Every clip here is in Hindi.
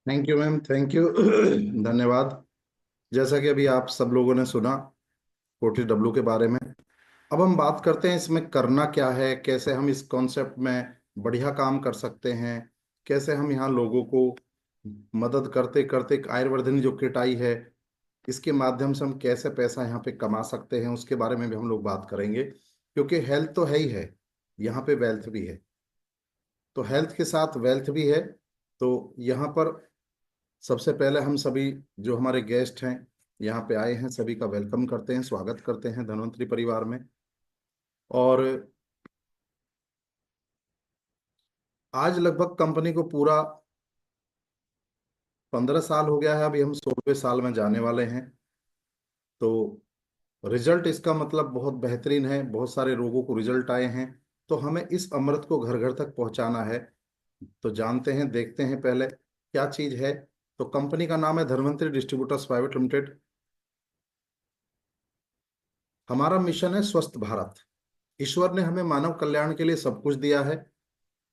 Thank you ma'am, thank you. धन्यवाद। जैसा कि अभी आप सब लोगों ने सुना फोर्टी डब्ल्यू के बारे में, अब हम बात करते हैं इसमें करना क्या है, कैसे हम इस कॉन्सेप्ट में बढ़िया काम कर सकते हैं, कैसे हम यहाँ लोगों को मदद करते करते एक आयुर्वर्धन जो किट आई है इसके माध्यम से हम कैसे पैसा यहाँ पे कमा सकते हैं, उसके बारे में भी हम लोग बात करेंगे। क्योंकि हेल्थ तो है ही है, यहाँ पे वेल्थ भी है, तो हेल्थ के साथ वेल्थ भी है। तो यहाँ पर सबसे पहले हम सभी जो हमारे गेस्ट हैं यहाँ पे आए हैं सभी का वेलकम करते हैं, स्वागत करते हैं धन्वंतरी परिवार में। और आज लगभग कंपनी को पूरा 15 साल हो गया है, अभी हम 16वें साल में जाने वाले हैं। तो रिजल्ट इसका मतलब बहुत बेहतरीन है, बहुत सारे लोगों को रिजल्ट आए हैं। तो हमें इस अमृत को घर घर तक पहुंचाना है। तो जानते हैं, देखते हैं पहले क्या चीज है। तो कंपनी का नाम है धन्वंतरी डिस्ट्रीब्यूटर्स प्राइवेट लिमिटेड। हमारा मिशन है स्वस्थ भारत। ईश्वर ने हमें मानव कल्याण के लिए सब कुछ दिया है।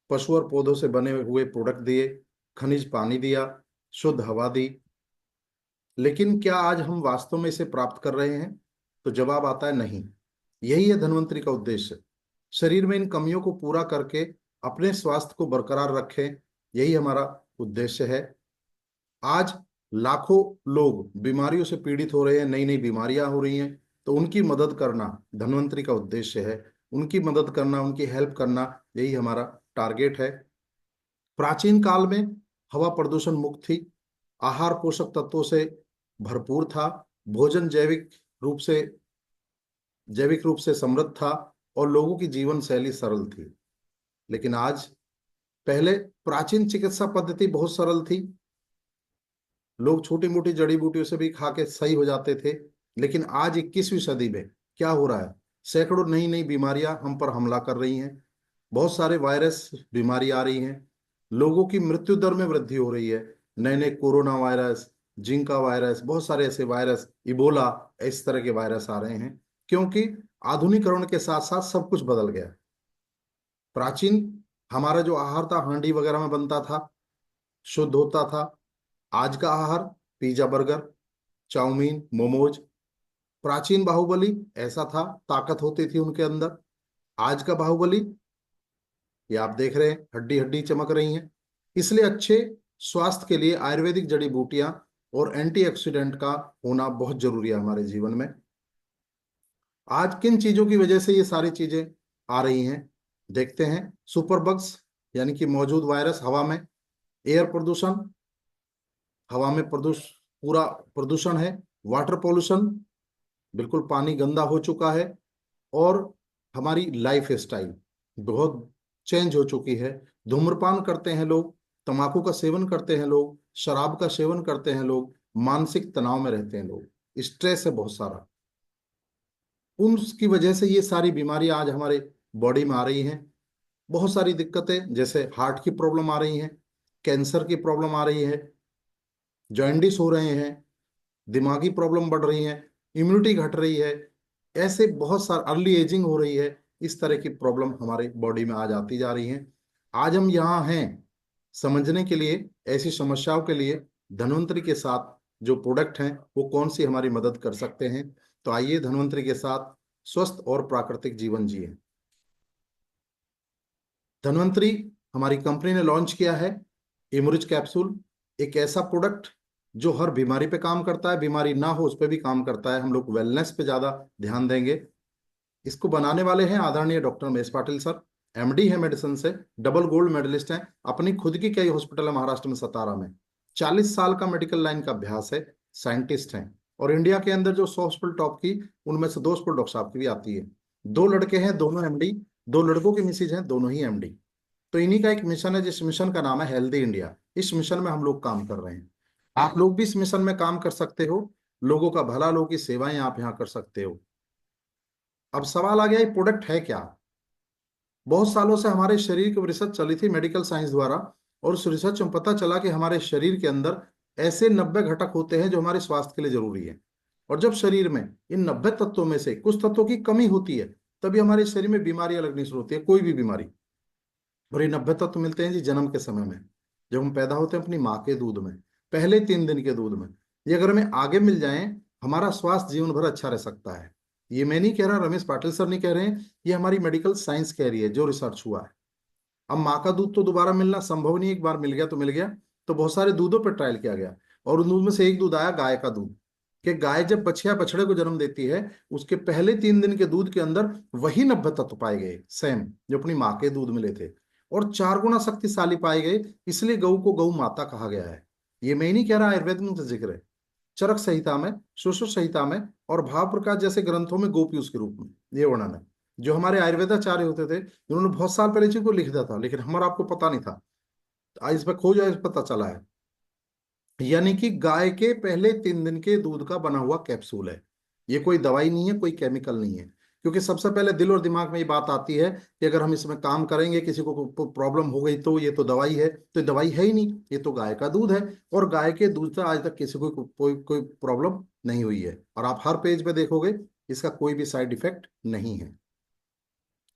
पशु और पौधों से बने हुए प्रोडक्ट दिए, खनिज पानी दिया, शुद्ध हवा दी। लेकिन क्या आज हम वास्तव में इसे प्राप्त कर रहे हैं? तो जवाब आता है नहीं। यही है धन्वंतरी का उद्देश्य, शरीर में इन कमियों को पूरा करके अपने स्वास्थ्य को बरकरार रखें। यही हमारा उद्देश्य है। आज लाखों लोग बीमारियों से पीड़ित हो रहे हैं, नई नई बीमारियां हो रही हैं। तो उनकी मदद करना धन्वंतरी का उद्देश्य है। उनकी मदद करना, उनकी हेल्प करना, यही हमारा टारगेट है। प्राचीन काल में हवा प्रदूषण मुक्त थी, आहार पोषक तत्वों से भरपूर था, भोजन जैविक रूप से समृद्ध था, और लोगों की जीवन शैली सरल थी। लेकिन आज, पहले प्राचीन चिकित्सा पद्धति बहुत सरल थी, लोग छोटी मोटी जड़ी बूटियों से भी खा के सही हो जाते थे। लेकिन आज 21वीं सदी में क्या हो रहा है? सैकड़ों नई नई बीमारियां हम पर हमला कर रही हैं, बहुत सारे वायरस बीमारी आ रही हैं, लोगों की मृत्यु दर में वृद्धि हो रही है। नए नए कोरोना वायरस, जिंका वायरस, बहुत सारे ऐसे वायरस, इबोला, इस तरह के वायरस आ रहे हैं। क्योंकि आधुनिकरण के साथ साथ सब कुछ बदल गया। प्राचीन हमारा जो आहार था हांडी वगैरह में बनता था, शुद्ध होता था। आज का आहार पिज्जा, बर्गर, चाउमीन, मोमोज। प्राचीन बाहुबली ऐसा था, ताकत होती थी उनके अंदर। आज का बाहुबली, ये आप देख रहे हैं, हड्डी हड्डी चमक रही हैं। इसलिए अच्छे स्वास्थ्य के लिए आयुर्वेदिक जड़ी बूटियां और एंटीऑक्सीडेंट का होना बहुत जरूरी है हमारे जीवन में। आज किन चीजों की वजह से ये सारी चीजें आ रही हैं, देखते हैं। सुपर बग्स, यानी कि मौजूद वायरस हवा में, एयर प्रदूषण, हवा में पूरा प्रदूषण है, वाटर पॉल्यूशन, बिल्कुल पानी गंदा हो चुका है, और हमारी लाइफ स्टाइल बहुत चेंज हो चुकी है। धूम्रपान करते हैं लोग, तंबाकू का सेवन करते हैं लोग, शराब का सेवन करते हैं लोग, मानसिक तनाव में रहते हैं लोग, स्ट्रेस है बहुत सारा। उनकी वजह से ये सारी बीमारियां आज हमारे बॉडी में आ रही हैं। बहुत सारी दिक्कतें, जैसे हार्ट की प्रॉब्लम आ रही है, कैंसर की प्रॉब्लम आ रही है, जॉइंडिस हो रहे हैं, दिमागी प्रॉब्लम बढ़ रही है, इम्यूनिटी घट रही है, ऐसे बहुत सारे, अर्ली एजिंग हो रही है। इस तरह की प्रॉब्लम हमारे बॉडी में आ जाती जा रही हैं। आज हम यहाँ हैं समझने के लिए, ऐसी समस्याओं के लिए धन्वंतरी के साथ जो प्रोडक्ट हैं वो कौन सी हमारी मदद कर सकते हैं। तो आइए धन्वंतरी के साथ स्वस्थ और प्राकृतिक जीवन जिए। धन्वंतरी हमारी कंपनी ने लॉन्च किया है इमरिज कैप्सूल, एक ऐसा प्रोडक्ट जो हर बीमारी पे काम करता है, बीमारी ना हो उस पर भी काम करता है। हम लोग वेलनेस पे ज्यादा ध्यान देंगे। इसको बनाने वाले हैं आदरणीय doctor Mahesh Patil sir, MD है मेडिसिन से, डबल गोल्ड मेडलिस्ट हैं, अपनी खुद की कई हॉस्पिटल है महाराष्ट्र में, सतारा में। 40 साल का मेडिकल लाइन का अभ्यास है, साइंटिस्ट हैं। और इंडिया के अंदर जो 100 हॉस्पिटल टॉप की, उनमें से 2 हॉस्पिटल डॉक्टर साहब की भी आती है। 2 लड़के हैं, दोनों एमडी, 2 लड़कों की मिसेज हैं, दोनों ही एमडी। तो इन्हीं का एक मिशन है, जिस मिशन का नाम है हेल्दी इंडिया। इस मिशन में हम लोग काम कर रहे हैं। आप लोग भी इस मिशन में काम कर सकते हो, लोगों का भला, लोगों की सेवाएं आप यहाँ कर सकते हो। अब सवाल आ गया, ये प्रोडक्ट है क्या? बहुत सालों से हमारे शरीर की रिसर्च चली थी मेडिकल साइंस द्वारा, और उस रिसर्च में पता चला कि हमारे शरीर के अंदर ऐसे 90 घटक होते हैं जो हमारे स्वास्थ्य के लिए जरूरी है। और जब शरीर में इन 90 तत्वों में से कुछ तत्वों की कमी होती है, तभी हमारे शरीर में बीमारियां लगनी शुरू होती है, कोई भी बीमारी। और ये 90 तत्व मिलते हैं जी जन्म के समय में। जब हम पैदा होते हैं अपनी माँ के दूध में, पहले 3 दिन के दूध में। ये अगर हमें आगे मिल जाए, हमारा स्वास्थ्य जीवन भर अच्छा रह सकता है। ये मैं नहीं कह रहा, रमेश पाटिल सर नहीं कह रहे हैं, ये हमारी मेडिकल साइंस कह रही है, जो रिसर्च हुआ है। अब माँ का दूध तो दोबारा मिलना संभव नहीं, एक बार मिल गया तो मिल गया। तो बहुत सारे दूधों पर ट्रायल किया गया, और उन दूध में से एक दूध आया गाय का दूध, कि गाय जब बछिया बछड़े को जन्म देती है, उसके पहले 3 दिन के दूध के अंदर वही 90 तत्व पाए गए, सेम जो अपनी माँ के दूध मिले थे, और 4 गुना शक्तिशाली पाए गए। इसलिए गऊ को गऊ माता कहा गया है। ये मैं ही नहीं कह रहा, आयुर्वेद में तो जिक्र है, चरक संहिता में, सुश्रुत संहिता में और भाव प्रकाश जैसे ग्रंथों में गोपीयूष के रूप में ये वर्णन है। जो हमारे आयुर्वेदाचार्य होते थे, उन्होंने बहुत साल पहले चीज को लिख दिया था, लेकिन हमारा आपको पता नहीं था। आज इस पर खोज है, पता चला है। यानी कि गाय के पहले 3 दिन के दूध का बना हुआ कैप्सूल है। ये कोई दवाई नहीं है, कोई केमिकल नहीं है। क्योंकि सबसे पहले दिल और दिमाग में ये बात आती है कि अगर हम इसमें काम करेंगे, किसी को प्रॉब्लम हो गई तो ये तो दवाई है। तो दवाई है ही नहीं, ये तो गाय का दूध है। और गाय के दूध से आज तक किसी को कोई प्रॉब्लम नहीं हुई है, और आप हर पेज पे देखोगे इसका कोई भी साइड इफेक्ट नहीं है।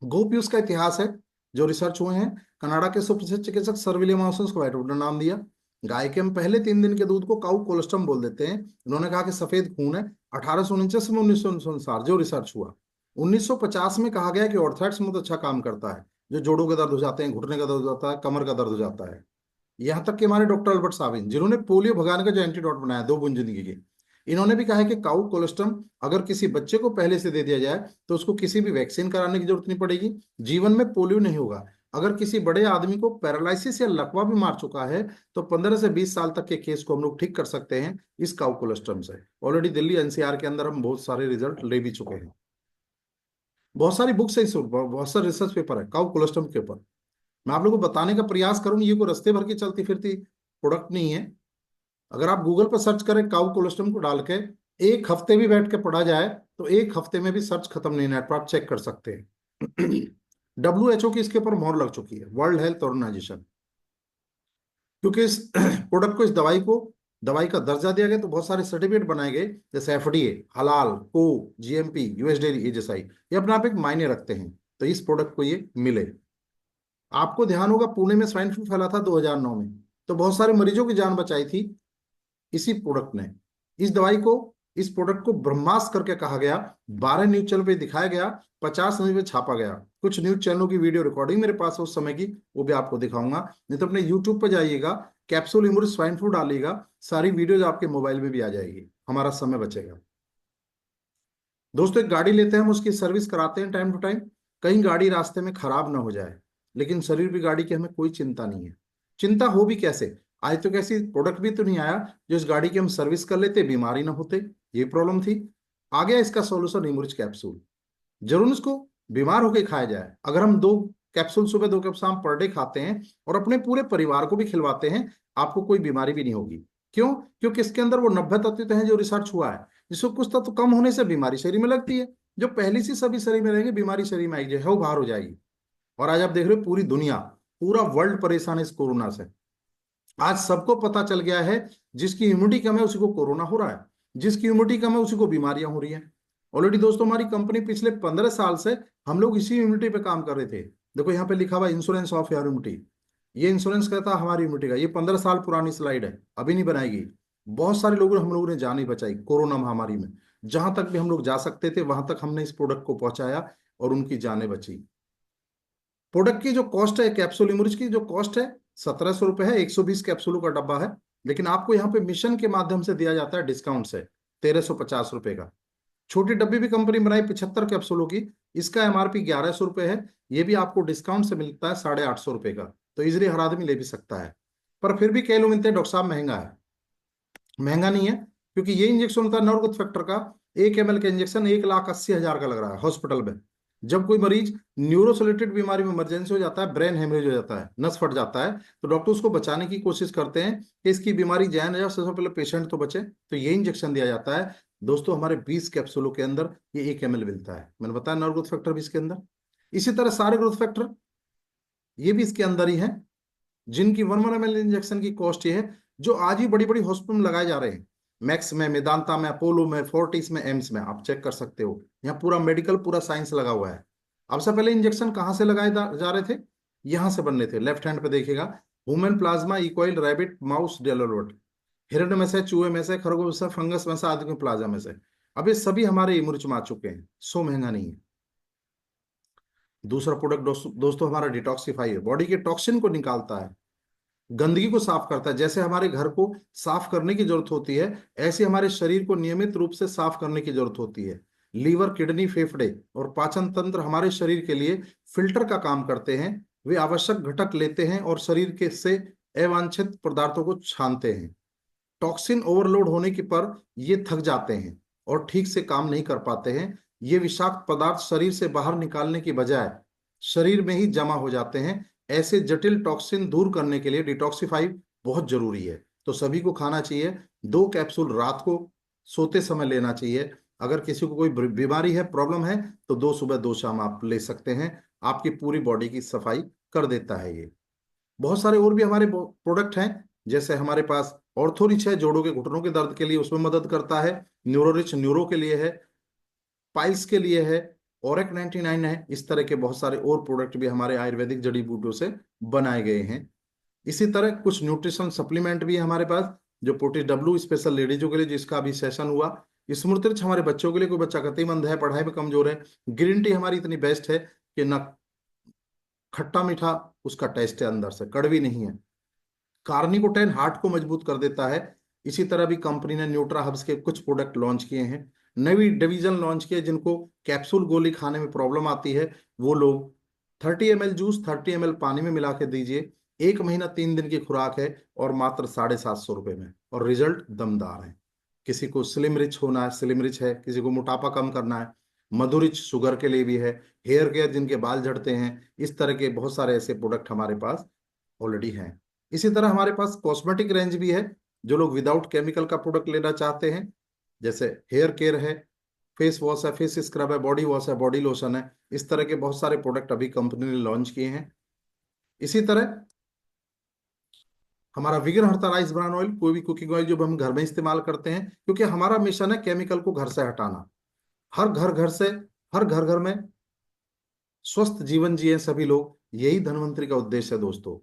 गोपीयूष का इतिहास है, जो रिसर्च हुए हैं। कनाडा के सुप्रसिद्ध चिकित्सक सर विलियम ऑसन्स को व्हाइटवुड ने नाम दिया। गाय के हम पहले 3 दिन के दूध को काउ कोलेस्ट्रम बोल देते हैं। उन्होंने कहा कि सफेद खून है। 1849 में 1900 अनुसार जो रिसर्च हुआ, 1950 में कहा गया कि ऑर्थराइट्स में बहुत अच्छा काम करता है, जो जोड़ों के दर्द हो जाते हैं, घुटने का दर्द हो जाता है, कमर का दर्द हो जाता है। यहाँ तक कि हमारे डॉक्टर अल्बर्ट साबिन, जिन्होंने पोलियो भगाने का जो एंटीडोट बनाया 2 बूंद जिंदगी की, इन्होंने भी कहा है कि काउ कोलेस्ट्रम अगर किसी बच्चे को पहले से दे दिया जाए तो उसको किसी भी वैक्सीन कराने की जरूरत नहीं पड़ेगी, जीवन में पोलियो नहीं होगा। अगर किसी बड़े आदमी को पैरालिसिस या लकवा भी मार चुका है, तो 15 से 20 साल तक के केस को हम लोग ठीक कर सकते हैं इस काउ कोलेस्ट्रम से। ऑलरेडी दिल्ली एनसीआर के अंदर हम बहुत सारे रिजल्ट ले भी चुके हैं। बहुत सारी बुक्स है इस, बहुत सारे रिसर्च पेपर है काउ कोलेस्ट्रम के ऊपर। मैं आप लोगों को बताने का प्रयास करूंगी, ये कोई रास्ते भर की चलती फिरती प्रोडक्ट नहीं है। अगर आप गूगल पर सर्च करें काउ कोलेस्ट्रम को डाल के, 1 हफ्ते भी बैठ के पढ़ा जाए तो 1 हफ्ते में भी सर्च खत्म नहीं, नेट पर आप चेक कर सकते हैं। WHO की इसके ऊपर मोहर लग चुकी है, वर्ल्ड हेल्थ ऑर्गेनाइजेशन। क्योंकि इस प्रोडक्ट को, इस दवाई का दर्जा दिया गया, तो बहुत सारे सर्टिफिकेट बनाए गए, जैसे FDA, हलाल, को, GMP, USDA, AGSI, ये अपने आप एक मायने रखते हैं। तो इस प्रोडक्ट को ये मिले। आपको ध्यान होगा पुणे में स्वाइन फ्लू फैला था 2009 में, तो बहुत सारे मरीजों की जान बचाई थी इसी प्रोडक्ट ने। इस प्रोडक्ट को ब्रह्मास्त्र करके कहा गया, 12 न्यूज चैनल पे दिखाया गया, 50 न्यूज में छापा गया। कुछ न्यूज चैनलों की वीडियो रिकॉर्डिंग मेरे पास है उस समय की, वो भी आपको दिखाऊंगा। नहीं तो अपने यूट्यूब पर जाइएगा, कैप्सूल इम्यूनिटी स्वाइन फ्लू डालिएगा, सारी वीडियोज आपके मोबाइल में भी आ जाएगी, हमारा समय बचेगा। दोस्तों, एक गाड़ी लेते हैं हम, उसकी सर्विस कराते हैं टाइम टू टाइम, कहीं गाड़ी रास्ते में खराब ना हो जाए। लेकिन शरीर की गाड़ी की हमें कोई चिंता नहीं है। चिंता हो भी कैसे, आज तो कैसी प्रोडक्ट भी तो नहीं आया जो इस गाड़ी की हम सर्विस कर लेते, बीमारी ना होते। ये प्रॉब्लम थी। आ गया इसका सॉल्यूशन, इमर्ज कैप्सूल। जरूर इसको बीमार होकर खाया जाए। अगर हम 2 कैप्सूल सुबह, 2 कैप्सूल शाम पर डे खाते हैं और अपने पूरे परिवार को भी खिलवाते हैं, आपको कोई बीमारी भी नहीं होगी। क्यों? क्योंकि इसके अंदर वो 90 तत्व तो हैं जो रिसर्च हुआ है, जिसको कुछ तत्व कम होने से बीमारी शरीर में लगती है। जो पहली से सभी शरीर में रहेंगे, बीमारी शरीर में आएगी, है वो बाहर हो जाएगी। और आज आप देख रहे हो पूरी दुनिया, पूरा वर्ल्ड परेशान है इस कोरोना से। आज सबको पता चल गया है, जिसकी इम्यूनिटी कम है उसी को कोरोना हो रहा है, जिसकी इम्यूनिटी कम है उसी को बीमारियां हो रही हैं। ऑलरेडी दोस्तों, हमारी कंपनी पिछले 15 साल से हम लोग इसी इम्यूनिटी पे काम कर रहे थे। देखो यहाँ पे लिखा हुआ इंश्योरेंस ऑफ योर इम्यूनिटी, ये इंश्योरेंस कहता है हमारी इम्यूनिटी का। ये 15 साल पुरानी स्लाइड है, अभी नहीं बनाएगी। बहुत सारे लोगों ने, हम लोगों ने जान ही बचाई कोरोना महामारी में। जहां तक भी हम लोग जा सकते थे वहां तक हमने इस प्रोडक्ट को पहुंचाया और उनकी जानें बची। प्रोडक्ट की जो कॉस्ट है, कैप्सूल इमर्ज की जो कॉस्ट है, 1700 रुपये है। 120 कैप्सूलों का डब्बा है। लेकिन आपको यहाँ पे मिशन के माध्यम से दिया जाता है डिस्काउंट से 1350 रुपये का। छोटी डब्बी भी कंपनी बनाई 75 कैप्सूलों की, इसका MRP 1100 रुपये है। ये भी आपको डिस्काउंट से मिलता है 850 रुपये का। तो इजिली हर आदमी ले भी सकता है। पर फिर भी कई लोग मिलते हैं, डॉक्टर साहब महंगा है। महंगा नहीं है, क्योंकि ये इंजेक्शन होता है नर ग्रोथ फैक्टर का, 1 ml का इंजेक्शन 1,80,000 का लग रहा है हॉस्पिटल में। जब कोई मरीज न्यूरो से रिलेटेड बीमारी में इमरजेंसी हो जाता है, ब्रेन हेमरेज हो जाता है, नस फट जाता है, तो डॉक्टर उसको बचाने की कोशिश करते हैं कि इसकी बीमारी जाए ना जाए, सबसे पहले पेशेंट तो बचे। तो ये इंजेक्शन दिया जाता है। दोस्तों, हमारे 20 कैप्सूलों के अंदर ये 1 ml मिलता है। मैंने बताया नर ग्रोथ फैक्टर भी इसके अंदर। इसी तरह सारे ग्रोथ फैक्टर ये भी इसके अंदर ही है, जिनकी 1 ml इंजेक्शन की कॉस्ट ये है, जो आज ही बड़ी बड़ी हॉस्पिटल में लगाए जा रहे हैं। मैक्स में, मेदांता में, अपोलो में, फोर्टिस में, एम्स में, आप चेक कर सकते हो। यहाँ पूरा मेडिकल, पूरा साइंस लगा हुआ है। अब से पहले इंजेक्शन कहाँ से लगाए जा रहे थे? यहाँ से बनने थे। लेफ्ट हैंड पे देखिएगा, ह्यूमन प्लाज्मा इक्वाइल रैबिट माउस डेलोरोट, हिरण में से, चूहे में से, खरगोश में से, फंगस में से, आदि के प्लाज्मा में से। अब ये सभी हमारे इमुर्च में आ चुके हैं, सो महंगा नहीं है। दूसरा प्रोडक्ट दोस्तों हमारा डिटॉक्सिफाई है, बॉडी के टॉक्सिन को निकालता है, गंदगी को साफ करता है। जैसे हमारे घर को साफ करने की जरूरत होती है, ऐसे हमारे शरीर को नियमित रूप से साफ करने की जरूरत होती है। लीवर, किडनी, फेफड़े और पाचन तंत्र हमारे शरीर के लिए फिल्टर का काम करते हैं। वे आवश्यक घटक लेते हैं और शरीर के से अवांछित पदार्थों को छानते हैं। टॉक्सिन ओवरलोड होने के पर ये थक जाते हैं और ठीक से काम नहीं कर पाते हैं। ये विषाक्त पदार्थ शरीर से बाहर निकालने की बजाय शरीर में ही जमा हो जाते हैं। ऐसे जटिल टॉक्सिन दूर करने के लिए डिटॉक्सिफाई बहुत जरूरी है। तो सभी को खाना चाहिए। 2 कैप्सूल रात को सोते समय लेना चाहिए। अगर किसी को कोई बीमारी है, प्रॉब्लम है, तो 2 सुबह 2 शाम आप ले सकते हैं। आपकी पूरी बॉडी की सफाई कर देता है ये। बहुत सारे और भी हमारे प्रोडक्ट हैं। जैसे हमारे पास ऑर्थोरिच है, जोड़ों के घुटनों के दर्द के लिए, उसमें मदद करता है। न्यूरोरिच न्यूरो के लिए है, पाइल्स के लिए है, ओरेक 99 है। इस तरह के बहुत सारे और प्रोडक्ट भी हमारे आयुर्वेदिक जड़ी बूटियों से बनाए गए हैं। इसी तरह कुछ न्यूट्रिशन सप्लीमेंट भी है हमारे पास, जो पोटी डब्ल्यू स्पेशल लेडीजों के लिए, जिसका अभी सेशन हुआ। स्मृतिच हमारे बच्चों के लिए, कोई बच्चा गतिमंद है, पढ़ाई में कमजोर है। ग्रीन टी हमारी इतनी बेस्ट है कि ना खट्टा मीठा उसका टेस्ट है, अंदर से कड़वी नहीं है। कार्निकोटेन हार्ट को मजबूत कर देता है। इसी तरह भी कंपनी ने न्यूट्रा हब्स के कुछ प्रोडक्ट लॉन्च किए हैं। नई डिवीजन लॉन्च किए, जिनको कैप्सूल गोली खाने में प्रॉब्लम आती है, वो लोग 30 ml जूस 30 ml पानी में मिला के दीजिए। 1 महीना 3 दिन की खुराक है और मात्र 750 रुपए में, और रिजल्ट दमदार है। किसी को स्लिम रिच होना है, स्लिम रिच है। किसी को मोटापा कम करना है, मधुरिच शुगर के लिए भी है। हेयर केयर, जिनके बाल झड़ते हैं, इस तरह के बहुत सारे ऐसे प्रोडक्ट हमारे पास ऑलरेडी हैं। इसी तरह हमारे पास कॉस्मेटिक रेंज भी है, जो लोग विदाउट केमिकल का प्रोडक्ट लेना चाहते हैं। जैसे हेयर केयर है, फेस वॉश है, फेस स्क्रब है, बॉडी वॉश है, बॉडी लोशन है। इस तरह के बहुत सारे प्रोडक्ट अभी कंपनी ने लॉन्च किए हैं। इसी तरह हमारा विगन हर्ता राइस ब्रान ऑयल, कोई भी कुकिंग ऑयल जो हम घर में इस्तेमाल करते हैं, क्योंकि हमारा मिशन है केमिकल को घर से हटाना। हर घर घर से, हर घर घर में स्वस्थ जीवन जिए सभी लोग, यही धन्वंतरी का उद्देश्य है दोस्तों।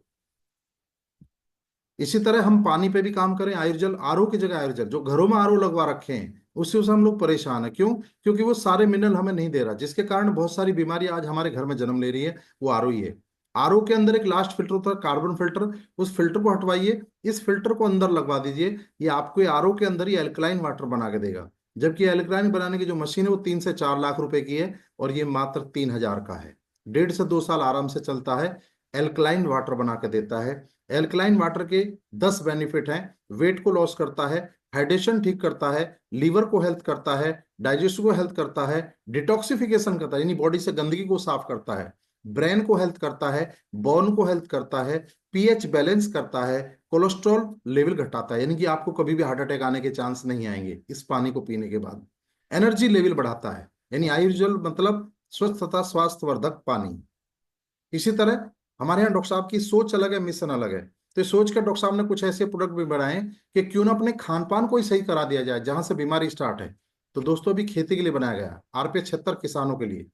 इसी तरह हम पानी पे भी काम करें। आयुर्जल, आरओ की जगह आयुर्जल, जो घरों में आरओ लगवा रखे हैं, उससे हम लोग परेशान है। क्यों? क्योंकि वो सारे मिनरल हमें नहीं दे रहा, जिसके कारण बहुत सारी बीमारी आज हमारे घर में जन्म ले रही है। वो आरओ ही है। आरओ के अंदर एक लास्ट फिल्टर होता है, कार्बन फिल्टर। उस फिल्टर को हटवाइए, इस फिल्टर को अंदर लगवा दीजिए। ये आपको आरओ के अंदर ही एल्कलाइन वाटर बना के देगा। जबकि एल्कलाइन बनाने की जो मशीन है वो 3 से 4 लाख रुपए की है, और ये मात्र 3 हजार का है। 1.5 से 2 साल आराम से चलता है। एल्कलाइन वाटर बना के देता है। एल्कलाइन वाटर के 10 बेनिफिट हैं। वेट को लॉस करता है, हाइड्रेशन ठीक करता है, लीवर को हेल्थ करता है, डाइजेशन को हेल्थ करता है, डिटॉक्सिफिकेशन करता है, यानी बॉडी से गंदगी को साफ करता है, ब्रेन को हेल्थ करता है, बोन को हेल्थ करता है, पीएच बैलेंस करता है, कोलेस्ट्रॉल लेवल घटाता है, यानी कि आपको कभी भी हार्ट अटैक आने के चांस नहीं आएंगे इस पानी को पीने के बाद। एनर्जी लेवल बढ़ाता है, यानी आयुर्जल मतलब स्वस्थ तथा स्वास्थ्यवर्धक पानी। इसी तरह हमारे यहाँ डॉक्टर साहब की सोच अलग है, मिशन अलग है। तो इस सोच कर डॉक्टर साहब ने कुछ ऐसे प्रोडक्ट भी बनाए कि क्यों ना अपने खान पान को ही सही करा दिया जाए, जहां से बीमारी स्टार्ट है। तो दोस्तों अभी खेती के लिए बनाया गया, आरपीए 76 किसानों के लिए।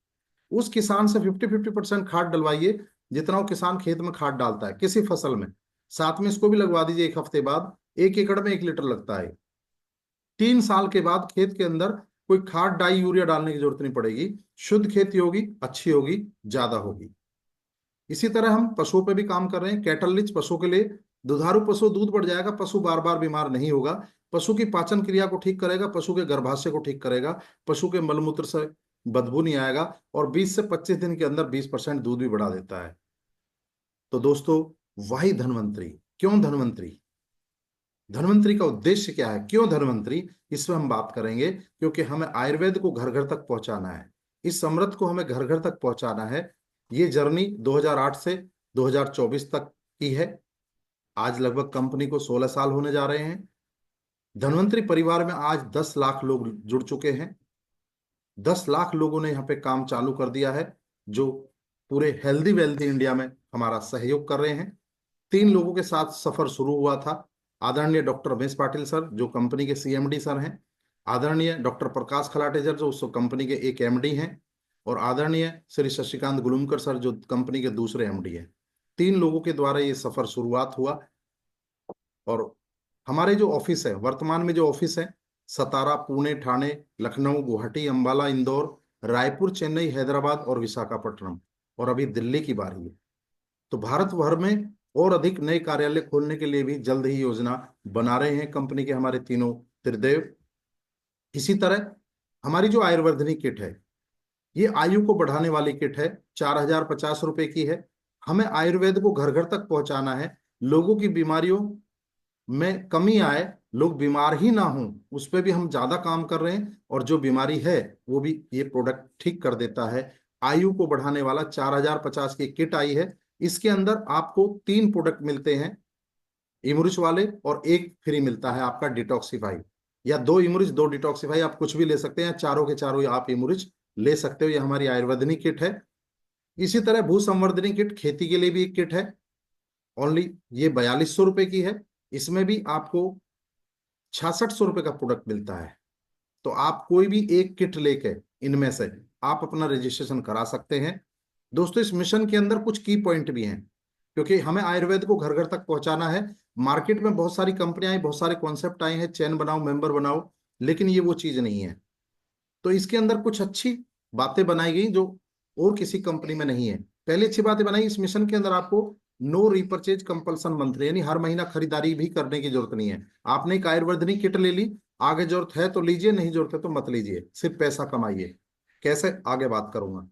उस किसान से 50-50% खाद डलवाइए, जितना वो किसान खेत में खाद डालता है किसी फसल में। साथ में इसको भी लगवा दीजिए 1 हफ्ते बाद। 1 एकड़ में 1 लीटर लगता है। 3 साल के बाद खेत के अंदर कोई खाद, डाई, यूरिया डालने की जरूरत नहीं पड़ेगी। शुद्ध खेती होगी, अच्छी होगी, ज्यादा होगी। इसी तरह हम पशुओं पे भी काम कर रहे हैं। कैटल रिच पशु के लिए, दुधारू पशु, दूध बढ़ जाएगा, पशु बार बार बीमार नहीं होगा। पशु की पाचन क्रिया को ठीक करेगा, पशु के गर्भाशय को ठीक करेगा, पशु के मलमूत्र से बदबू नहीं आएगा, और 20 से 25 दिन के अंदर 20% दूध भी बढ़ा देता है। तो दोस्तों, वही धन्वंतरी। क्यों धन्वंतरी? धन्वंतरी का उद्देश्य क्या है, क्यों धन्वंतरी, इसमें हम बात करेंगे। क्योंकि हमें आयुर्वेद को घर घर तक पहुंचाना है, इस अमृत को हमें घर घर तक पहुंचाना है। ये जर्नी 2008 से 2024 तक की है। आज लगभग कंपनी को 16 साल होने जा रहे हैं। धन्वंतरी परिवार में आज 10 लाख लोग जुड़ चुके हैं। 10 लाख लोगों ने यहाँ पे काम चालू कर दिया है, जो पूरे हेल्दी वेल्दी इंडिया में हमारा सहयोग कर रहे हैं। 3 लोगों के साथ सफर शुरू हुआ था। आदरणीय डॉक्टर रमेश पाटिल सर, जो कंपनी के सीएमडी सर हैं। आदरणीय डॉक्टर प्रकाश खलाटे सर, जो उस कंपनी के एक एमडी हैं। और आदरणीय श्री शशिकांत गुलुमकर सर, जो कंपनी के दूसरे एमडी हैं। 3 लोगों के द्वारा ये सफर शुरुआत हुआ। और हमारे जो ऑफिस है, वर्तमान में जो ऑफिस है, सतारा, पुणे, ठाणे, लखनऊ, गुवाहाटी, अंबाला, इंदौर, रायपुर, चेन्नई, हैदराबाद और विशाखापट्टनम, और अभी दिल्ली की बारी है। तो भारत भर में और अधिक नए कार्यालय खोलने के लिए भी जल्द ही योजना बना रहे हैं कंपनी के हमारे तीनों त्रिदेव। इसी तरह हमारी जो आयुर्वर्धनी किट है, ये आयु को बढ़ाने वाली किट है, 4050 रुपए की है। हमें आयुर्वेद को घर घर तक पहुंचाना है, लोगों की बीमारियों में कमी आए, लोग बीमार ही ना हों, उस पर भी हम ज्यादा काम कर रहे हैं। और जो बीमारी है वो भी ये प्रोडक्ट ठीक कर देता है। आयु को बढ़ाने वाला 4050 की किट आई है। इसके अंदर आपको 3 प्रोडक्ट मिलते हैं इमुरिच वाले, और एक फ्री मिलता है आपका डिटॉक्सिफाई, या 2 इमुरिच 2 डिटॉक्सिफाई, आप कुछ भी ले सकते हैं, या चारों के चारों आप इमुरिच ले सकते हो। ये हमारी आयुर्वेदनी किट है। इसी तरह भू संवर्धनी किट, खेती के लिए भी एक किट है, ओनली ये 4200 रुपए की है। इसमें भी आपको 6600 रुपए का प्रोडक्ट मिलता है। तो आप कोई भी एक किट लेके इनमें से आप अपना रजिस्ट्रेशन करा सकते हैं। दोस्तों, इस मिशन के अंदर कुछ की पॉइंट भी हैं, क्योंकि हमें आयुर्वेद को घर घर तक पहुंचाना है। मार्केट में बहुत सारी कंपनियां आई, बहुत सारे कॉन्सेप्ट आए हैं, चैन बनाओ, मेंबर बनाओ, लेकिन ये वो चीज नहीं है। तो इसके अंदर कुछ अच्छी बातें बनाई गई जो और किसी कंपनी में नहीं है। पहली अच्छी बातें बनाई, इस मिशन के अंदर आपको नो रिपर्चेज कंपल्सन मंथली, यानी हर महीना खरीदारी भी करने की जरूरत नहीं है। आपने एक आयुर्वेदनी किट ले ली, आगे जरूरत है तो लीजिए, नहीं जरूरत है तो मत लीजिए, सिर्फ पैसा कमाइए। कैसे, आगे बात करूंगा।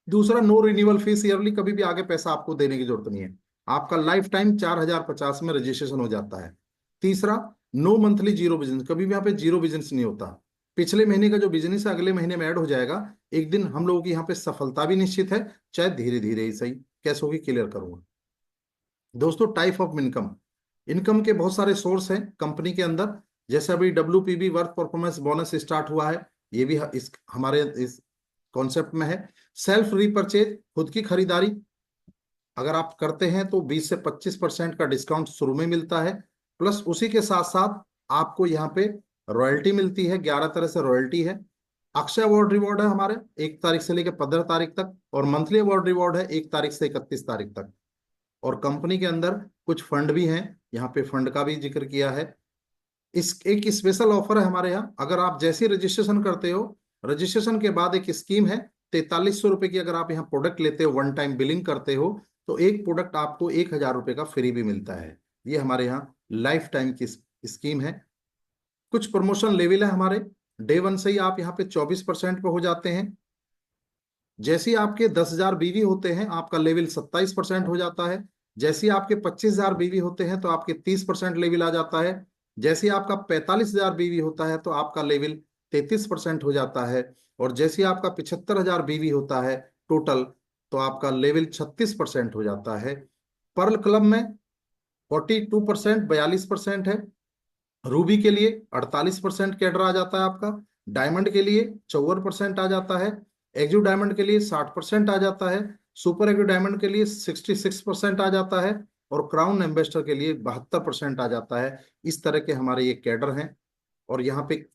दूसरा, नो रिन्यूअल फीस ईयरली, कभी भी आगे पैसा आपको देने की जरूरत नहीं है, आपका लाइफ टाइम 4050 में रजिस्ट्रेशन हो जाता है। तीसरा, नो मंथली जीरो बिजनेस, कभी भी यहाँ पे जीरो बिजनेस नहीं होता। पिछले महीने का जो बिजनेस है अगले महीने में ऐड हो जाएगा। एक दिन हम लोगों की यहाँ पे सफलता भी निश्चित है, चाहे धीरे धीरे ही सही। कैसे होगी, क्लियर करूंगा। दोस्तों, टाइप ऑफ इनकम, इनकम के बहुत सारे सोर्स हैं कंपनी के अंदर। जैसे अभी WPB work performance bonus start हुआ है, ये भी इस हमारे इस कॉन्सेप्ट में है। सेल्फ रीपरचेज, खुद की खरीदारी अगर आप करते हैं तो 20 से 25% का डिस्काउंट शुरू में मिलता है। प्लस उसी के साथ साथ आपको यहाँ पे रॉयल्टी मिलती है, 11 तरह से रॉयल्टी है। अक्षय अवार्ड रिवॉर्ड है हमारे 1 तारीख से लेकर 15 तारीख तक, और मंथली अवार्ड रिवॉर्ड है 1 तारीख से 31 तारीख तक। और कंपनी के अंदर कुछ फंड भी हैं, यहाँ पे फंड का भी जिक्र किया है। इस एक स्पेशल ऑफर है हमारे यहाँ, अगर आप जैसे रजिस्ट्रेशन करते हो, रजिस्ट्रेशन के बाद एक स्कीम है, 4300 रुपए की अगर आप यहाँ प्रोडक्ट लेते हो, वन टाइम बिलिंग करते हो, तो एक प्रोडक्ट आपको 1000 रुपए का फ्री भी मिलता है। ये हमारे यहाँ लाइफ टाइम की स्कीम है। कुछ प्रमोशन लेवल है हमारे, डे 1 से ही आप यहाँ पे 24% पे हो जाते हैं। जैसे ही आपके 10,000 बीवी होते हैं, आपका लेवल 27% हो जाता है। जैसे ही आपके 25,000 बीवी होते हैं तो आपके 30% लेवल आ जाता है। जैसे ही आपका 45,000 बीवी होता है तो आपका लेवल 33% हो जाता है। और जैसे ही आपका 75,000 बीवी होता है टोटल, तो आपका लेवल 36% हो जाता है। पर्ल क्लब में 42%, 42% है। रूबी के लिए 48% कैडर आ जाता है आपका। डायमंड के लिए 54% आ जाता है। एक्जू डायमंड के लिए 60% आ जाता है। सुपर एक्जू डायमंड के लिए 66% आ जाता है। और क्राउन एम्बेसडर के लिए 72% आ जाता है। इस तरह के हमारे ये कैडर हैं। और यहाँ पे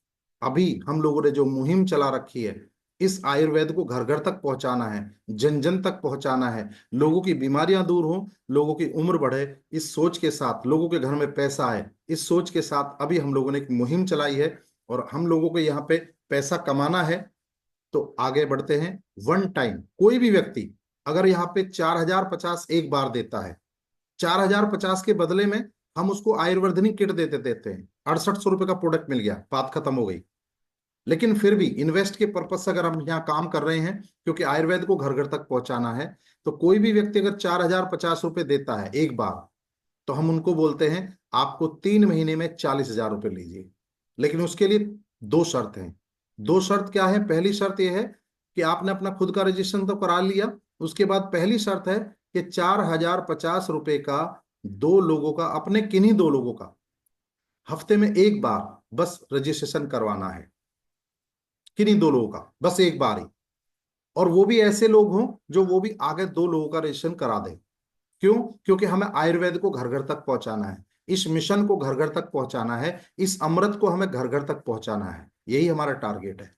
अभी हम लोगों ने जो मुहिम चला रखी है, इस आयुर्वेद को घर घर तक पहुंचाना है, जन जन तक पहुंचाना है, लोगों की बीमारियां दूर हो, लोगों की उम्र बढ़े, इस सोच के साथ, लोगों के घर में पैसा आए, इस सोच के साथ अभी हम लोगों ने एक मुहिम चलाई है। और हम लोगों को यहाँ पे पैसा कमाना है, तो आगे बढ़ते हैं। वन टाइम कोई भी व्यक्ति अगर यहाँ पे 4050 एक बार देता है, 4050 के बदले में हम उसको आयुर्वर्धनी किट देते हैं। 6800 रुपए का प्रोडक्ट मिल गया, बात खत्म हो गई। लेकिन फिर भी इन्वेस्ट के पर्पज से अगर हम यहाँ काम कर रहे हैं, क्योंकि आयुर्वेद को घर घर तक पहुंचाना है, तो कोई भी व्यक्ति अगर 4050 रुपए देता है एक बार, तो हम उनको बोलते हैं आपको 3 महीने में 40,000 रुपए लीजिए। लेकिन उसके लिए 2 शर्त हैं। 2 शर्त क्या है? पहली शर्त यह है कि आपने अपना खुद का रजिस्ट्रेशन तो करा लिया। उसके बाद पहली शर्त है कि 4050 रुपए का 2 लोगों का, अपने किन्हीं 2 लोगों का हफ्ते में एक बार बस रजिस्ट्रेशन करवाना है। किन्हीं 2 लोगों का बस एक बार ही, और वो भी ऐसे लोग हों जो वो भी आगे 2 लोगों का रजिस्ट्रेशन करा दें। क्यों? क्योंकि हमें आयुर्वेद को घर घर तक पहुंचाना है, इस मिशन को घर घर तक पहुंचाना है, इस अमृत को हमें घर घर तक पहुंचाना है। यही हमारा टारगेट है।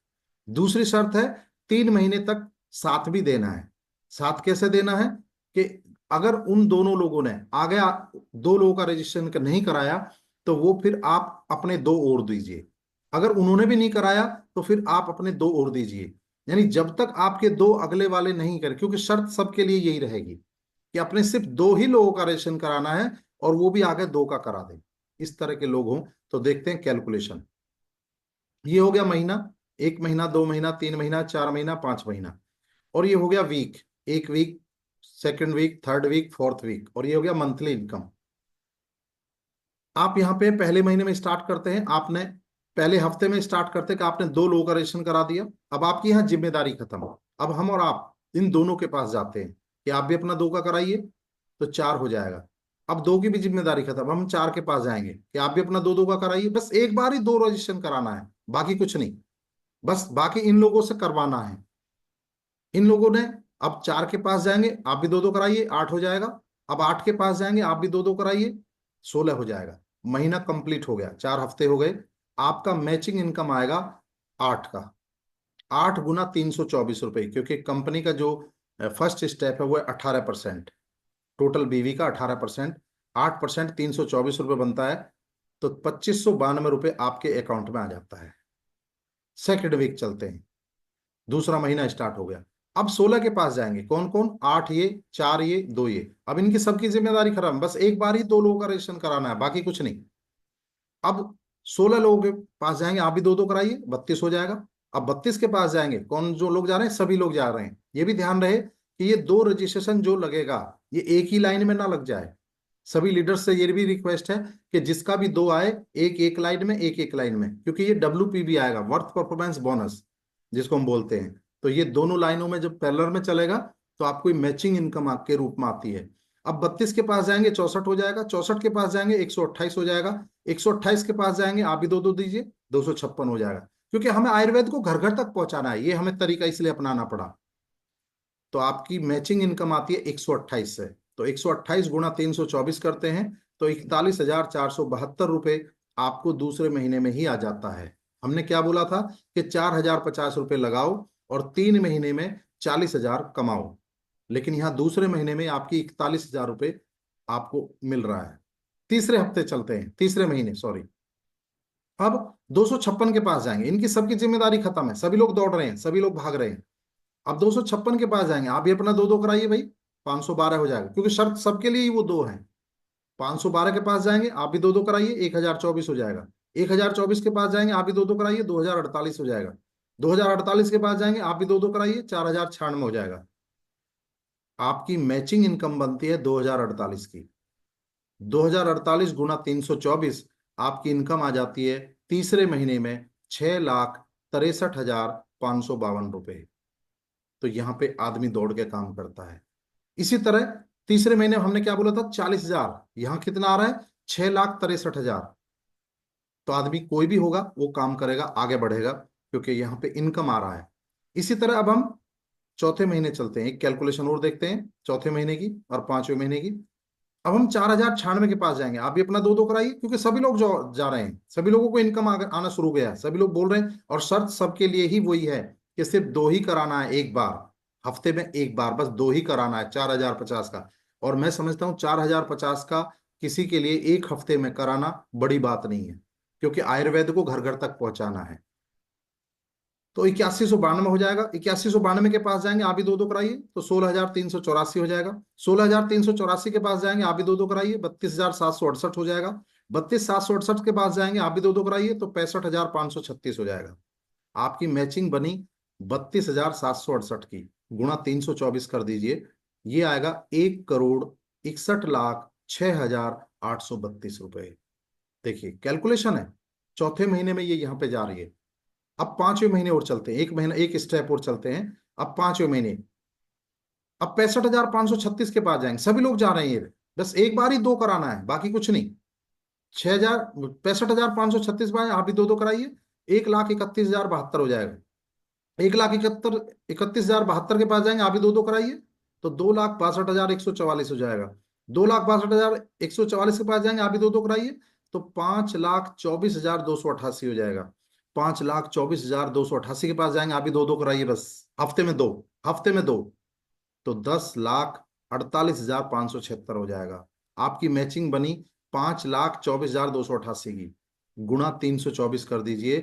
दूसरी शर्त है 3 महीने तक साथ भी देना है। साथ कैसे देना है कि अगर उन दोनों लोगों ने आगे दो लोगों का रजिस्ट्रेशन नहीं कराया तो वो फिर आप अपने दो और दीजिए। अगर उन्होंने भी नहीं कराया तो फिर आप अपने दो और दीजिए। यानी जब तक आपके दो अगले वाले नहीं करें, क्योंकि शर्त सबके लिए यही रहेगी कि अपने सिर्फ दो ही लोगों का रजिस्ट्रेशन कराना है और वो भी आगे दो का करा दें। इस तरह के लोग हों तो देखते हैं कैलकुलेशन। ये हो गया महीना, एक महीना, दो महीना, तीन महीना, चार महीना, पांच महीना। और ये हो गया वीक, एक week, second week, third week, fourth week. और ये हो गया मंथली इनकम। आप यहाँ पे पहले महीने में स्टार्ट करते हैं, आपने पहले हफ्ते में स्टार्ट करते कि आपने दो लोगों का रजिस्ट्रेशन करा दिया। अब आपकी यहाँ जिम्मेदारी खत्म। अब हम और आप इन दोनों के पास जाते हैं कि आप भी अपना दो का कराइए, तो चार हो जाएगा। अब दो की भी जिम्मेदारी खत्म, अब हम चार के पास जाएंगे कि आप भी अपना दो दो का कराइए। बस एक बार ही दो रजिस्ट्रेशन कराना है, बाकी कुछ नहीं। बस बाकी इन लोगों से करवाना है। इन लोगों ने अब चार के पास जाएंगे, आप भी दो दो कराइए, आठ हो जाएगा। अब आठ के पास जाएंगे, आप भी दो दो कराइए, सोलह हो जाएगा। महीना कंप्लीट हो गया, चार हफ्ते हो गए। आपका मैचिंग इनकम आएगा आठ का। 8 गुना 324 रुपये, क्योंकि कंपनी का जो फर्स्ट स्टेप है वो है 18%, टोटल बीवी का 18%। 8% 324 रुपये बनता है, तो 2592 रुपये आपके अकाउंट में आ जाता है। सेकेंड वीक चलते हैं, दूसरा महीना स्टार्ट हो गया। अब 16 के पास जाएंगे, कौन कौन, आठ ये, चार ये, दो ये। अब इनकी सबकी जिम्मेदारी खत्म, बस एक बार ही दो लोगों का रजिस्ट्रेशन कराना है, बाकी कुछ नहीं। अब 16 लोगों के पास जाएंगे, आप भी दो दो कराइए, 32 हो जाएगा। अब 32 के पास जाएंगे, कौन जो लोग जा रहे हैं, सभी लोग जा रहे हैं। ये भी ध्यान रहे कि ये दो रजिस्ट्रेशन जो लगेगा ये एक ही लाइन में ना लग जाए। सभी लीडर्स से ये भी रिक्वेस्ट है कि जिसका भी दो आए, एक एक लाइन में, एक एक लाइन में, क्योंकि ये WPB आएगा, वर्थ परफॉर्मेंस बोनस जिसको हम बोलते हैं। तो ये दोनों लाइनों में जब पैरेलल में चलेगा तो आपको मैचिंग इनकम के रूप में आती है। अब 32 के पास जाएंगे 64 हो जाएगा, 64 के पास जाएंगे 128 हो जाएगा, 128 के पास जाएंगे आप भी दो दो दीजिए, 256 हो जाएगा। क्योंकि हमें आयुर्वेद को घर घर तक पहुंचाना है, ये हमें तरीका इसलिए अपनाना पड़ा। तो आपकी मैचिंग इनकम आती है 128 से। तो 128 गुणा 324 करते हैं तो 41,472 रुपये आपको दूसरे महीने में ही आ जाता है। हमने क्या बोला था कि 4,050 रुपये लगाओ और 3 महीने में 40,000 कमाओ, लेकिन यहाँ दूसरे महीने में आपकी 41,000 रुपये आपको मिल रहा है। तीसरे हफ्ते चलते हैं, तीसरे महीने, सॉरी। अब 256 के पास जाएंगे, इनकी सबकी जिम्मेदारी खत्म है, सभी लोग दौड़ रहे हैं, सभी लोग भाग रहे हैं। अब 256 के पास जाएंगे, आप भी अपना दो दो कराइए भाई, 512 हो जाएगा, क्योंकि शर्त सबके लिए ही वो दो है। 512 के पास जाएंगे, आप भी दो दो कराइए, 1024 हो जाएगा। 1024 के पास जाएंगे, आप भी दो दो कराइए, 2048 हो जाएगा। 2048 के पास जाएंगे, आप भी दो दो कराइए, 4096 हो जाएगा। आपकी मैचिंग इनकम बनती है 2048 की। 2048 गुना 324, आपकी इनकम आ जाती है तीसरे महीने में 6,63,552 रुपये। तो यहाँ पे आदमी दौड़ के काम करता है। इसी तरह तीसरे महीने में हमने क्या बोला था, 40,000, यहाँ कितना आ रहा है, 6,63,000। तो आदमी कोई भी होगा वो काम करेगा, आगे बढ़ेगा, क्योंकि यहाँ पे इनकम आ रहा है। इसी तरह अब हम चौथे महीने चलते हैं, एक कैलकुलेशन और देखते हैं चौथे महीने की और पांचवें महीने की। अब हम 4,096 के पास जाएंगे, आप भी अपना दो दो कराइए, क्योंकि सभी लोग जो जा रहे हैं, सभी लोगों को इनकम आना शुरू हो गया है, सभी लोग बोल रहे हैं। और शर्त सबके लिए ही वही है कि सिर्फ दो ही कराना है, एक बार हफ्ते में, एक बार बस दो ही कराना है 4,050 का। और मैं समझता हूँ 4,050 का किसी के लिए एक हफ्ते में कराना बड़ी बात नहीं है, क्योंकि आयुर्वेद को घर घर तक पहुंचाना है। तो 8192 हो जाएगा। 8192 के पास जाएंगे, आप भी दो दो कराइए, तो 16,384 हो जाएगा। 16,384 के पास जाएंगे, आप भी दो दो कराइए, 32,768 हो जाएगा। 32,768 के पास जाएंगे, आप भी दो दो कराइए, तो 65,536 हो जाएगा। आपकी मैचिंग बनी 32,768 की, गुणा 324 कर दीजिए, ये आएगा 1,61,61,6,832 रुपए। देखिए कैलकुलेशन है, चौथे महीने में ये यहाँ पे जा रही है। अब पांचवें महीने और चलते हैं, एक महीना एक स्टेप और चलते हैं। अब पांचवें महीने, अब 65,536 के पास जाएंगे, सभी लोग जा रहे हैं ये, बस एक बार ही दो कराना है, बाकी कुछ नहीं। 6,000, 65,536 बार आप भी दो दो कराइए, 1,31,072 हो जाएगा। 1,31,072 के पास जाएंगे, आप भी दो दो कराइए, तो 2,62,144 हो जाएगा। 2,62,144 के पास जाएंगे, आप भी दो दो कराइए, तो 5,24,288 हो जाएगा। 5,24,288 के पास जाएंगे, आप भी दो दो कराइए, बस हफ्ते में दो, हफ्ते में दो, तो 10,00,000 48,576 हो जाएगा। आपकी मैचिंग बनी 5,24,288 की, गुणा 324 कर दीजिए,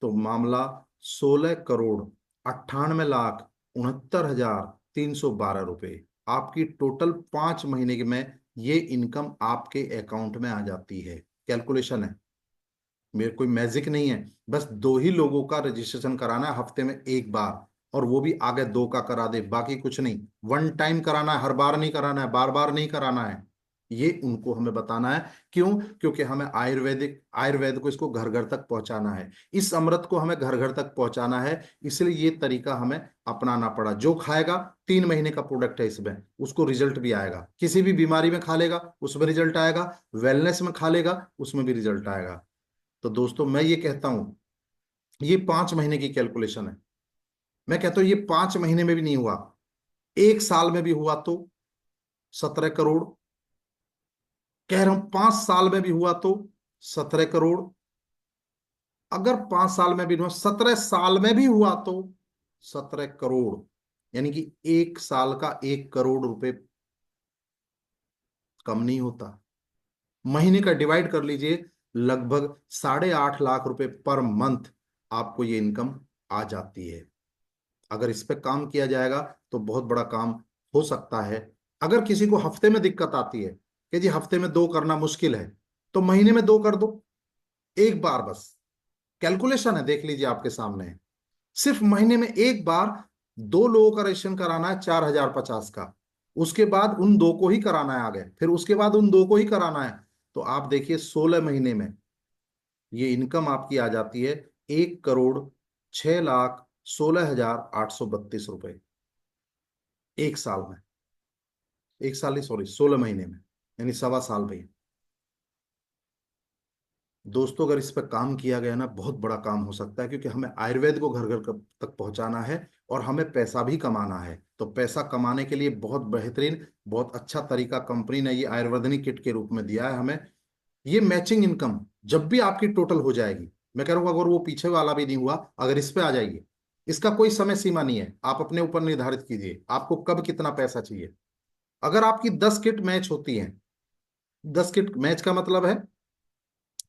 तो मामला 16,98,69,312 रुपए। आपकी टोटल 5 महीने की में ये इनकम आपके अकाउंट में आ जाती है। कैलकुलेशन है, मेरे कोई मैजिक नहीं है। बस 2 ही लोगों का रजिस्ट्रेशन कराना है हफ्ते में एक बार, और वो भी आगे 2 का करा दे, बाकी कुछ नहीं। वन टाइम कराना है, हर बार नहीं कराना है, बार बार नहीं कराना है। ये उनको हमें बताना है। क्यों? क्योंकि हमें आयुर्वेद को इसको घर घर तक पहुंचाना है, इस अमृत को हमें घर घर तक पहुंचाना है। इसलिए ये तरीका हमें अपनाना पड़ा। जो खाएगा, 3 महीने का प्रोडक्ट है इसमें, उसको रिजल्ट भी आएगा। किसी भी बीमारी में खा लेगा, उसमें रिजल्ट आएगा। वेलनेस में खा लेगा, उसमें भी रिजल्ट आएगा। तो दोस्तों, मैं ये कहता हूं, ये 5 महीने की कैलकुलेशन है। मैं कहता हूं ये 5 महीने में भी नहीं हुआ, 1 साल में भी हुआ तो 17 करोड़। कह रहा हूं 5 साल में भी हुआ तो 17 करोड़। अगर 5 साल में भी नहीं हुआ, 17 साल में भी हुआ तो 17 करोड़। यानी कि 1 साल का 1 करोड़ रुपए कम नहीं होता। महीने का डिवाइड कर लीजिए, लगभग 8.5 लाख रुपए पर मंथ आपको ये इनकम आ जाती है। अगर इस पे काम किया जाएगा तो बहुत बड़ा काम हो सकता है। अगर किसी को हफ्ते में दिक्कत आती है कि जी हफ्ते में 2 करना मुश्किल है, तो महीने में 2 कर दो, एक बार बस। कैलकुलेशन है, देख लीजिए आपके सामने है। सिर्फ महीने में एक बार 2 लोगों का रजिस्ट्रेशन कराना है 4,050 का। उसके बाद उन 2 को ही कराना है आगे, फिर उसके बाद उन 2 को ही कराना है। तो आप देखिए 16 महीने में ये इनकम आपकी आ जाती है 1,06,16,832 रुपए। एक साल में, एक साल ही सॉरी, 16 महीने में, यानी सवा साल भैया। दोस्तों, अगर इस पर काम किया गया ना, बहुत बड़ा काम हो सकता है, क्योंकि हमें आयुर्वेद को घर घर तक पहुंचाना है और हमें पैसा भी कमाना है। तो पैसा कमाने के लिए बहुत बेहतरीन, बहुत अच्छा तरीका कंपनी ने ये आयुर्वेदनी किट के रूप में दिया है हमें। ये मैचिंग इनकम जब भी आपकी टोटल हो जाएगी, मैं कह रहा हूँ अगर वो पीछे वाला भी नहीं हुआ, अगर इस पे आ जाइए, इसका कोई समय सीमा नहीं है। आप अपने ऊपर निर्धारित कीजिए आपको कब कितना पैसा चाहिए। अगर आपकी 10 किट मैच होती हैं, 10 किट मैच का मतलब है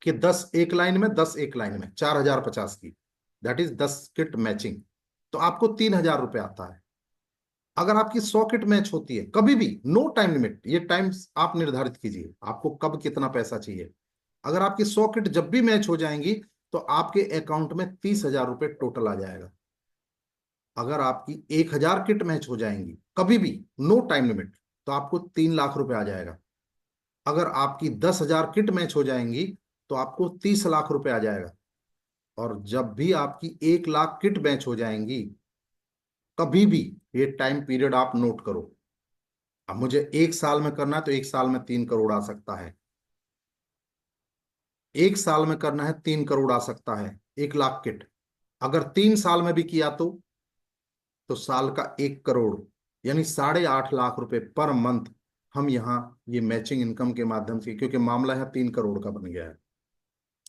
कि 10 एक लाइन में, 10 एक लाइन में, 4,050 की, दैट इज 10 किट मैचिंग। तो आपको 3,000 रुपये आता है। अगर आपकी 100 किट मैच होती है कभी भी, नो टाइम लिमिट, ये टाइम आप निर्धारित कीजिए आपको कब कितना पैसा चाहिए। अगर आपकी 100 किट जब भी मैच हो जाएंगी, तो आपके अकाउंट में 30,000 रुपये टोटल आ जाएगा। अगर आपकी 1,000 किट मैच हो जाएंगी कभी भी, नो टाइम लिमिट, तो आपको 3 लाख रुपए आ जाएगा। अगर आपकी 10,000 किट मैच हो जाएंगी, तो आपको 30 लाख रुपए आ जाएगा। और जब भी आपकी 1 लाख किट मैच हो जाएंगी, कभी भी, ये टाइम पीरियड आप नोट करो। अब मुझे एक साल में करना है तो एक साल में 3 करोड़ आ सकता है। एक साल में करना है 3 करोड़ आ सकता है, 1 लाख किट। अगर 3 साल में भी किया तो साल का 1 करोड़, यानी 8.5 लाख रुपए पर मंथ हम यहाँ ये मैचिंग इनकम के माध्यम से, क्योंकि मामला है 3 करोड़ का बन गया है,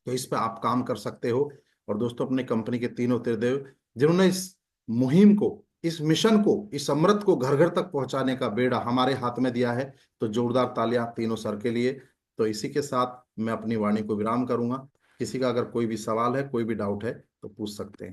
तो इस पे आप काम कर सकते हो। और दोस्तों, अपने कंपनी के तीनों त्रिदेव जिन्होंने इस मुहिम को, इस मिशन को, इस अमृत को घर घर तक पहुंचाने का बेड़ा हमारे हाथ में दिया है, तो जोरदार तालियां तीनों सर के लिए। तो इसी के साथ मैं अपनी वाणी को विराम करूंगा। किसी का अगर कोई भी सवाल है, कोई भी डाउट है, तो पूछ सकते हैं।